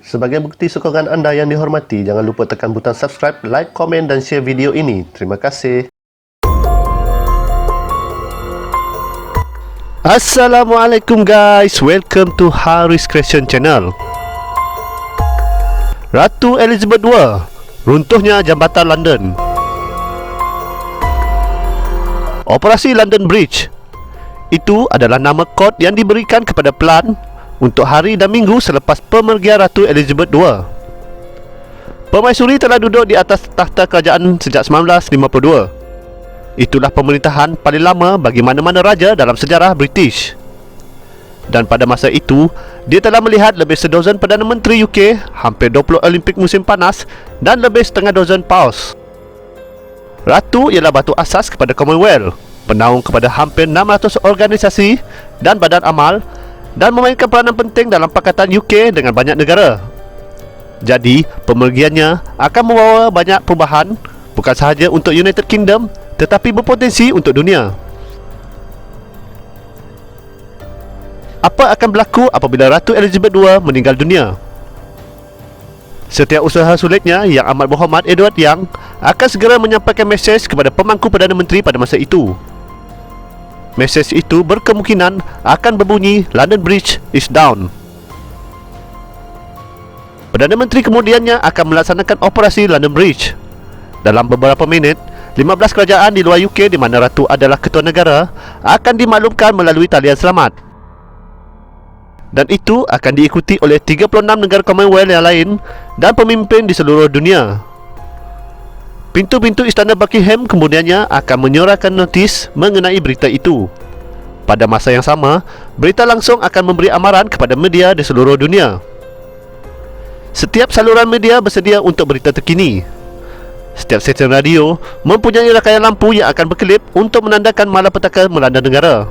Sebagai bukti sokongan anda yang dihormati, jangan lupa tekan butang subscribe, like, komen dan share video ini. Terima kasih. Assalamualaikum guys, welcome to Haris Creation Channel. Ratu Elizabeth II, runtuhnya jambatan London. Operasi London Bridge, itu adalah nama kod yang diberikan kepada pelan untuk hari dan minggu selepas pemergian Ratu Elizabeth II. Permaisuri telah duduk di atas takhta kerajaan sejak 1952. Itulah pemerintahan paling lama bagi mana-mana raja dalam sejarah British. Dan pada masa itu, dia telah melihat lebih sedozen Perdana Menteri UK, hampir 20 Olimpik musim panas dan lebih setengah dozen paus. Ratu ialah batu asas kepada Commonwealth, penaung kepada hampir 600 organisasi dan badan amal, dan memainkan peranan penting dalam Pakatan UK dengan banyak negara. Jadi, pemergiannya akan membawa banyak perubahan, bukan sahaja untuk United Kingdom, tetapi berpotensi untuk dunia. Apa akan berlaku apabila Ratu Elizabeth II meninggal dunia? Setiap usaha sulitnya Yang Amat Berhormat Edward Young akan segera menyampaikan mesej kepada pemangku Perdana Menteri pada masa itu. Mesej itu berkemungkinan akan berbunyi, London Bridge is down. Perdana Menteri kemudiannya akan melaksanakan operasi London Bridge. Dalam beberapa minit, 15 kerajaan di luar UK di mana Ratu adalah ketua negara akan dimaklumkan melalui talian selamat. Dan itu akan diikuti oleh 36 negara Commonwealth yang lain dan pemimpin di seluruh dunia. Pintu-pintu Istana Buckingham kemudiannya akan menyuarakan notis mengenai berita itu. Pada masa yang sama, berita langsung akan memberi amaran kepada media di seluruh dunia. Setiap saluran media bersedia untuk berita terkini. Setiap stesen radio mempunyai rangkaian lampu yang akan berkelip untuk menandakan malapetaka melanda negara.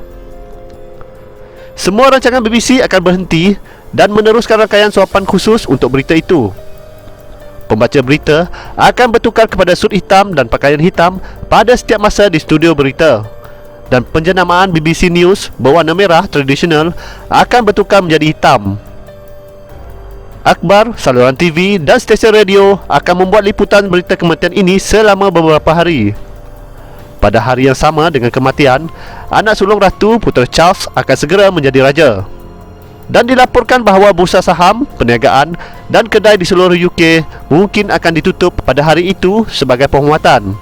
Semua rancangan BBC akan berhenti dan meneruskan rangkaian suapan khusus untuk berita itu. Pembaca berita akan bertukar kepada sut hitam dan pakaian hitam pada setiap masa di studio berita. Dan penjenamaan BBC News berwarna merah tradisional akan bertukar menjadi hitam. Akhbar, saluran TV dan stesen radio akan membuat liputan berita kematian ini selama beberapa hari. Pada hari yang sama dengan kematian, anak sulung Ratu, Putera Charles, akan segera menjadi raja. Dan dilaporkan bahawa bursa saham, perniagaan dan kedai di seluruh UK mungkin akan ditutup pada hari itu sebagai penghormatan.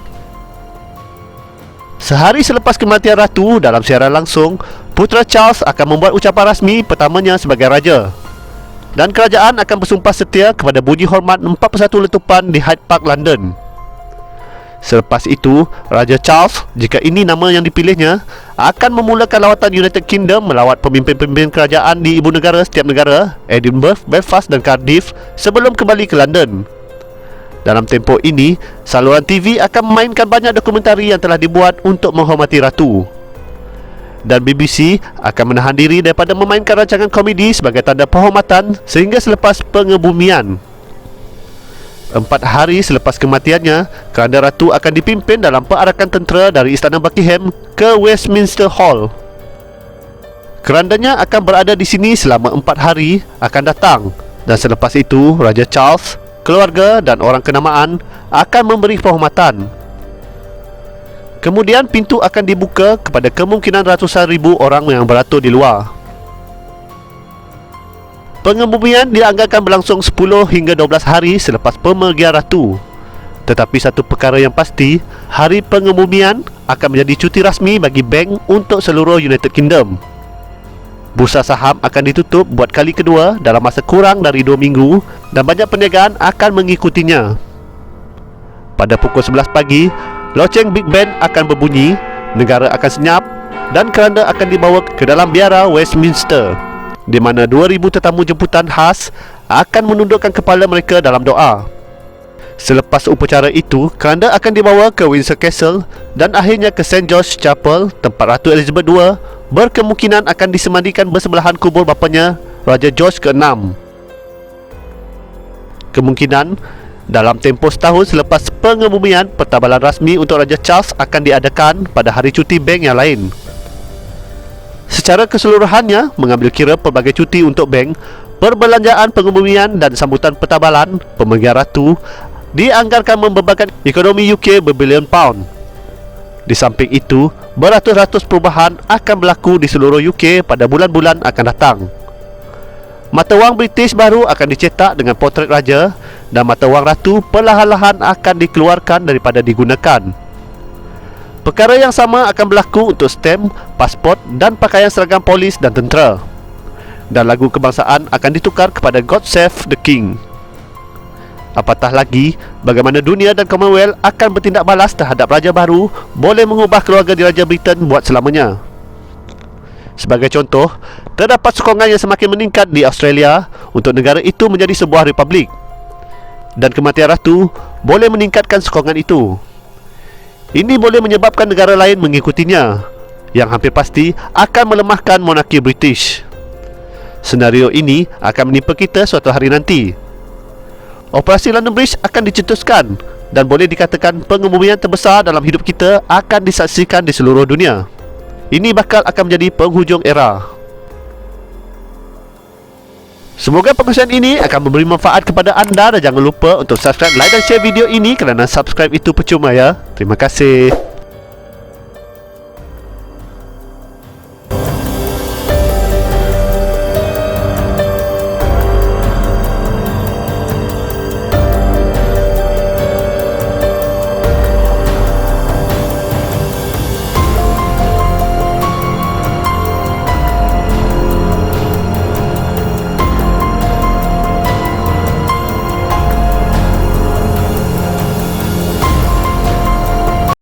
Sehari selepas kematian Ratu, dalam siaran langsung, Putera Charles akan membuat ucapan rasmi pertamanya sebagai raja. Dan kerajaan akan bersumpah setia kepada bunyi hormat 41 letupan di Hyde Park, London. Selepas itu, Raja Charles, jika ini nama yang dipilihnya, akan memulakan lawatan United Kingdom melawat pemimpin-pemimpin kerajaan di ibu negara setiap negara, Edinburgh, Belfast dan Cardiff, sebelum kembali ke London. Dalam tempoh ini, saluran TV akan memainkan banyak dokumentari yang telah dibuat untuk menghormati Ratu. Dan BBC akan menahan diri daripada memainkan rancangan komedi sebagai tanda penghormatan sehingga selepas pengebumian. 4 hari selepas kematiannya, keranda Ratu akan dipimpin dalam perarakan tentera dari Istana Buckingham ke Westminster Hall. Kerandanya akan berada di sini selama 4 hari akan datang. Dan selepas itu, Raja Charles, keluarga dan orang kenamaan akan memberi penghormatan. Kemudian pintu akan dibuka kepada kemungkinan ratusan ribu orang yang beratur di luar. Pengebumian dianggarkan berlangsung 10 hingga 12 hari selepas pemergian Ratu. Tetapi satu perkara yang pasti, hari pengebumian akan menjadi cuti rasmi bagi bank untuk seluruh United Kingdom. Bursa saham akan ditutup buat kali kedua dalam masa kurang dari 2 minggu dan banyak perniagaan akan mengikutinya. Pada pukul 11 pagi, loceng Big Ben akan berbunyi, negara akan senyap dan keranda akan dibawa ke dalam biara Westminster, di mana 2,000 tetamu jemputan khas akan menundukkan kepala mereka dalam doa. Selepas upacara itu, keranda akan dibawa ke Windsor Castle dan akhirnya ke St. George Chapel, tempat Ratu Elizabeth II berkemungkinan akan disemandikan bersebelahan kubur bapanya, Raja George ke-6. Kemungkinan dalam tempoh setahun selepas pengebumian, pertabalan rasmi untuk Raja Charles akan diadakan pada hari cuti bank yang lain. Secara keseluruhannya, mengambil kira pelbagai cuti untuk bank, Perbelanjaan pengebumian dan sambutan pertabalan pemegang ratu dianggarkan membebankan ekonomi UK berbilion pound. Di samping itu, beratus-ratus perubahan akan berlaku di seluruh UK pada bulan-bulan akan datang. Mata wang British baru akan dicetak dengan potret raja dan mata wang ratu perlahan-lahan akan dikeluarkan daripada digunakan. Perkara yang sama akan berlaku untuk stem, pasport dan pakaian seragam polis dan tentera. Dan lagu kebangsaan akan ditukar kepada God Save the King. Apatah lagi, bagaimana dunia dan Commonwealth akan bertindak balas terhadap raja baru boleh mengubah keluarga diraja Britain buat selamanya. Sebagai contoh, terdapat sokongan yang semakin meningkat di Australia untuk negara itu menjadi sebuah republik. Dan kematian ratu boleh meningkatkan sokongan itu. Ini boleh menyebabkan negara lain mengikutinya, yang hampir pasti akan melemahkan monarki British. Senario ini akan menimpa kita suatu hari nanti. Operasi London Bridge akan dicetuskan dan boleh dikatakan pengebumian terbesar dalam hidup kita akan disaksikan di seluruh dunia. Ini bakal akan menjadi penghujung era. Semoga pengusian ini akan memberi manfaat kepada anda dan jangan lupa untuk subscribe, like dan share video ini kerana subscribe itu percuma ya. Terima kasih.